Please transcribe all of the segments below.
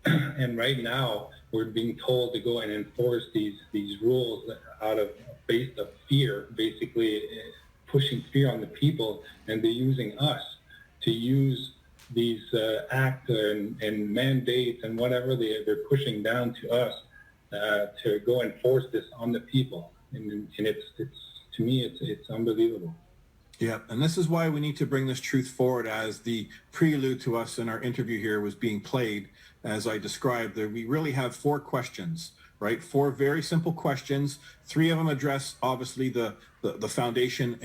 And right now, we're being told to go and enforce these rules based of fear, basically pushing fear on the people, and they're using us to use these acts and mandates and whatever they're pushing down to us to go enforce this on the people. And it's to me, it's unbelievable. Yeah, and this is why we need to bring this truth forward, as the prelude to us in our interview here was being played. As I described, that we really have 4 questions, right? 4 very simple questions. 3 of them address, obviously, the foundation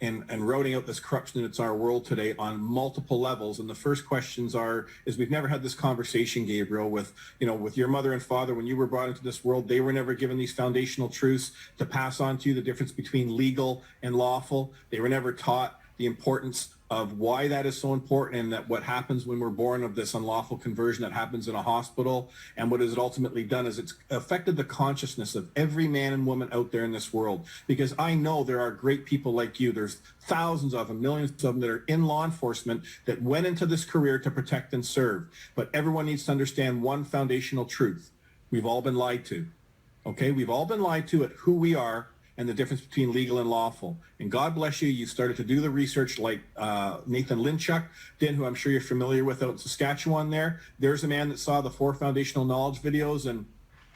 and rooting out this corruption that's our world today on multiple levels. And the first questions is we've never had this conversation, Gabriel, with your mother and father. When you were brought into this world, they were never given these foundational truths to pass on to you, the difference between legal and lawful. They were never taught the importance of why that is so important, and that what happens when we're born of this unlawful conversion that happens in a hospital, and what has ultimately done is it's affected the consciousness of every man and woman out there in this world. Because I know there are great people like you. There's thousands of them, millions of them that are in law enforcement that went into this career to protect and serve. But everyone needs to understand one foundational truth. We've all been lied to. Okay? We've all been lied to at who we are and the difference between legal and lawful. And God bless you, you started to do the research like Nathan Linchuk did, who I'm sure you're familiar with out in Saskatchewan there. There's a man that saw the 4 foundational knowledge videos, and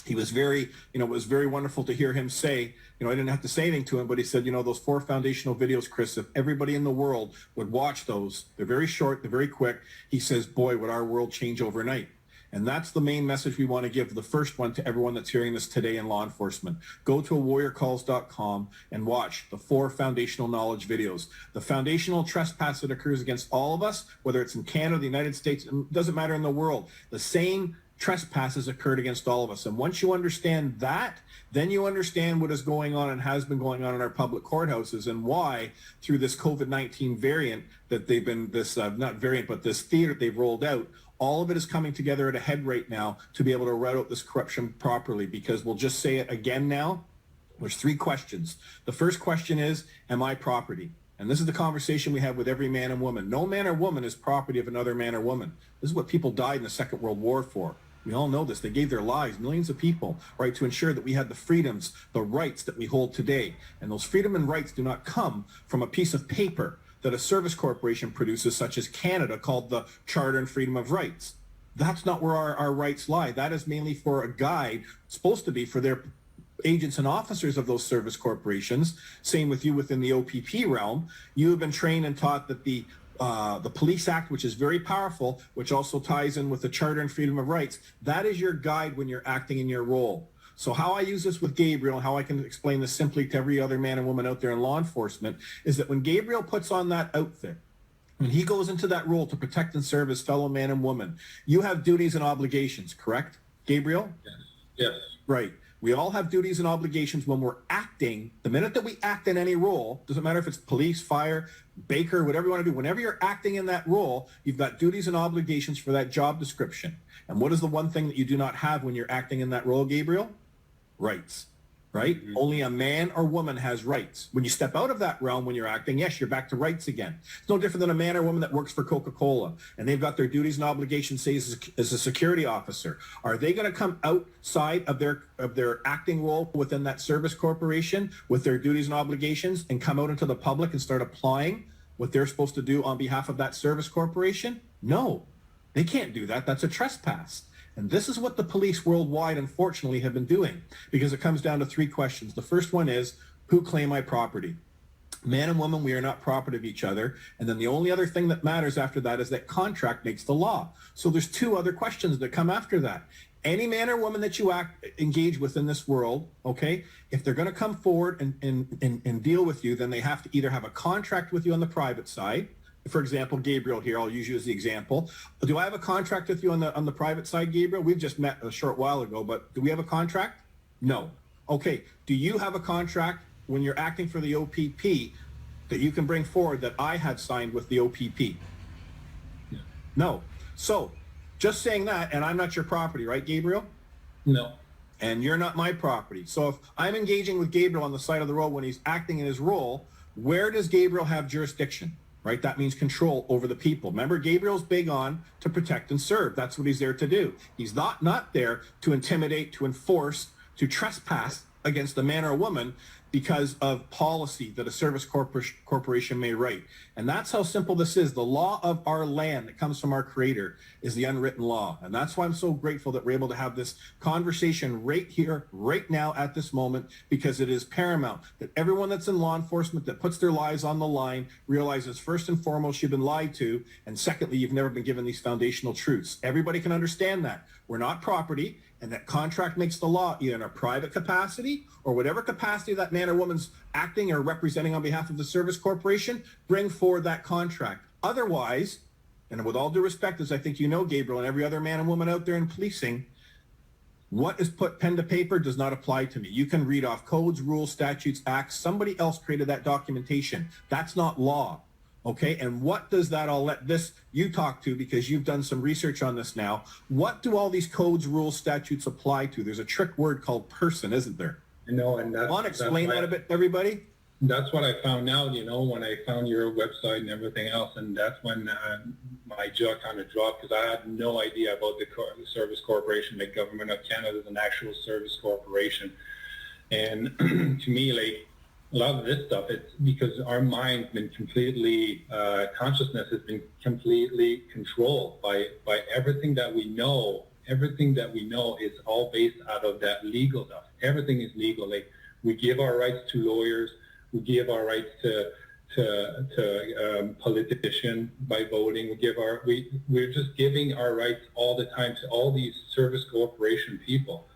he was very, it was very wonderful to hear him say, I didn't have to say anything to him, but he said, those 4 foundational videos, Chris, if everybody in the world would watch those, they're very short, they're very quick. He says, boy, would our world change overnight. And that's the main message we want to give, the first one, to everyone that's hearing this today in law enforcement. Go to warriorcalls.com and watch the 4 foundational knowledge videos. The foundational trespass that occurs against all of us, whether it's in Canada, the United States, it doesn't matter in the world. The same trespasses occurred against all of us. And once you understand that, then you understand what is going on and has been going on in our public courthouses, and why through this COVID-19 variant that they've been, this theater they've rolled out, all of it is coming together at a head right now to be able to root out this corruption properly. Because we'll just say it again now, there's 3 questions. The first question is, am I property? And this is the conversation we have with every man and woman. No man or woman is property of another man or woman. This is what people died in the Second World War for. We all know this. They gave their lives, millions of people, right, to ensure that we had the freedoms, the rights that we hold today. And those freedom and rights do not come from a piece of paper that a service corporation produces, such as Canada, called the Charter and Freedom of Rights. That's not where our rights lie. That is mainly for a guide, supposed to be for their agents and officers of those service corporations. Same with you within the OPP realm. You have been trained and taught that the Police Act, which is very powerful, which also ties in with the Charter and Freedom of Rights, that is your guide when you're acting in your role. So how I use this with Gabriel, how I can explain this simply to every other man and woman out there in law enforcement, is that when Gabriel puts on that outfit, when he goes into that role to protect and serve his fellow man and woman, you have duties and obligations, correct, Gabriel? Yes. Right. We all have duties and obligations when we're acting. The minute that we act in any role, doesn't matter if it's police, fire, baker, whatever you want to do, whenever you're acting in that role, you've got duties and obligations for that job description. And what is the one thing that you do not have when you're acting in that role, Gabriel? Rights, right? Mm-hmm. Only a man or woman has rights. When you step out of that realm, when you're acting, yes, you're back to rights again. It's no different than a man or woman that works for Coca-Cola, and they've got their duties and obligations, say, as a security officer. Are they going to come outside of their acting role within that service corporation with their duties and obligations and come out into the public and start applying what they're supposed to do on behalf of that service corporation? No, they can't do that. That's a trespass. And this is what the police worldwide, unfortunately, have been doing, because it comes down to 3 questions. The first one is, who claim my property? Man and woman, we are not property of each other. And then the only other thing that matters after that is that contract makes the law. So there's 2 other questions that come after that. Any man or woman that you engage with in this world, okay, if they're going to come forward and deal with you, then they have to either have a contract with you on the private side. For example, Gabriel here, I'll use you as the example. Do I have a contract with you on the private side, Gabriel? We've just met a short while ago, but do we have a contract? No. Okay. Do you have a contract when you're acting for the OPP that you can bring forward that I had signed with the OPP? No. So just saying that, and I'm not your property, right, Gabriel? No. And you're not my property. So if I'm engaging with Gabriel on the side of the road when he's acting in his role, where does Gabriel have jurisdiction? right? That means control over the people. Remember, Gabriel's big on to protect and serve. That's what he's there to do. He's not there to intimidate, to enforce, to trespass against a man or a woman because of policy that a service corporation may write. And that's how simple this is. The law of our land that comes from our Creator is the unwritten law. And that's why I'm so grateful that we're able to have this conversation right here, right now, at this moment, because it is paramount that everyone that's in law enforcement that puts their lives on the line realizes, first and foremost, you've been lied to, and secondly, you've never been given these foundational truths. Everybody can understand that. We're not property, and that contract makes the law, either in a private capacity or whatever capacity that man or woman's acting or representing on behalf of the service corporation, bring forward that contract. Otherwise, and with all due respect, as I think you know, Gabriel, and every other man and woman out there in policing, what is put pen to paper does not apply to me. You can read off codes, rules, statutes, acts. Somebody else created that documentation. That's not law. Okay, and what does that, I'll let this, you talk to, because you've done some research on this now. What do all these codes, rules, statutes apply to? There's a trick word called person, isn't there? You know, and that's... Want to explain that a bit to everybody? That's what I found out, you know, when I found your website and everything else, and that's when my jaw kind of dropped, because I had no idea about the Service Corporation. The Government of Canada is an actual service corporation. And to me, like, a lot of this stuff, it's because our mind's been completely, consciousness has been completely controlled by everything that we know. Everything that we know is all based out of that legal stuff. Everything is legal. Like, we give our rights to lawyers. We give our rights to politicians by voting. We're just giving our rights all the time to all these service corporation people.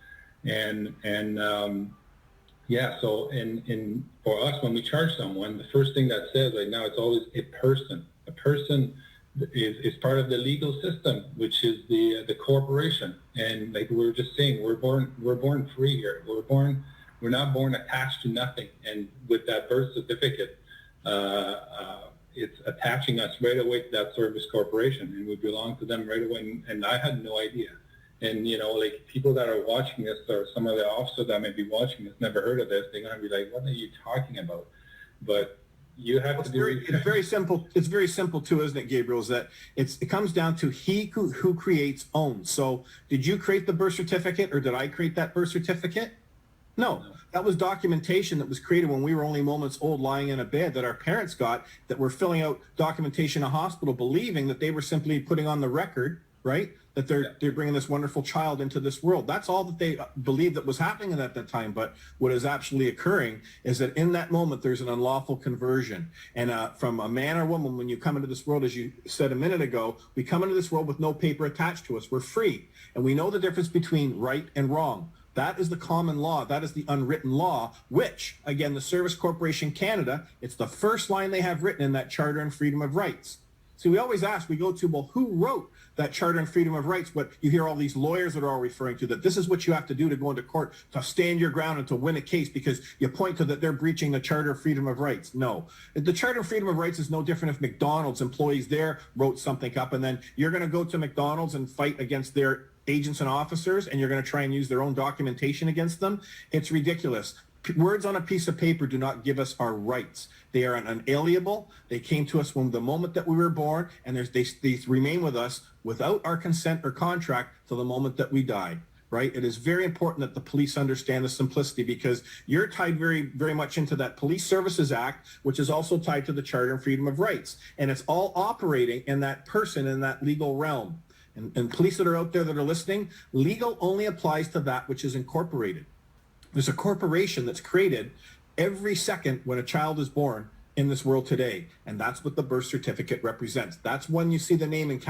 Yeah, so in for us, when we charge someone, the first thing that says right now, it's always a person. A person is part of the legal system, which is the corporation. And like we were just saying, we're born free here. We're not born attached to nothing. And with that birth certificate, it's attaching us right away to that service corporation, and we belong to them right away. And I had no idea. And, you know, like, people that are watching this, or some of the officers that may be watching this, never heard of this, they're going to be like, what are you talking about? But you have to do... It's very simple. It's very simple, too, isn't it, Gabriel? Is that it comes down to he who creates owns. So did you create the birth certificate, or did I create that birth certificate? No. That was documentation that was created when we were only moments old, lying in a bed, that our parents got, that were filling out documentation in a hospital, believing that they were simply putting on the record, right, that they're bringing this wonderful child into this world. That's all that they believed that was happening at that time. But what is actually occurring is that in that moment, there's an unlawful conversion. And from a man or woman, when you come into this world, as you said a minute ago, we come into this world with no paper attached to us. We're free. And we know the difference between right and wrong. That is the common law. That is the unwritten law, which, again, the Service Corporation Canada, it's the first line they have written in that Charter and Freedom of Rights. See, we always ask, we go to, well, who wrote that Charter and Freedom of Rights? But you hear all these lawyers that are all referring to that this is what you have to do to go into court, to stand your ground and to win a case, because you point to that they're breaching the Charter of Freedom of Rights. No. The Charter of Freedom of Rights is no different if McDonald's employees there wrote something up, and then you're going to go to McDonald's and fight against their agents and officers, and you're going to try and use their own documentation against them. It's ridiculous. Words on a piece of paper do not give us our rights. They are unalienable. They came to us from the moment that we were born, and they remain with us without our consent or contract till the moment that we die, right? It is very important that the police understand the simplicity, because you're tied very, very much into that Police Services Act, which is also tied to the Charter and Freedom of Rights. And it's all operating in that person, in that legal realm. And police that are out there that are listening, legal only applies to that which is incorporated. There's a corporation that's created every second when a child is born in this world today. And that's what the birth certificate represents. That's when you see the name in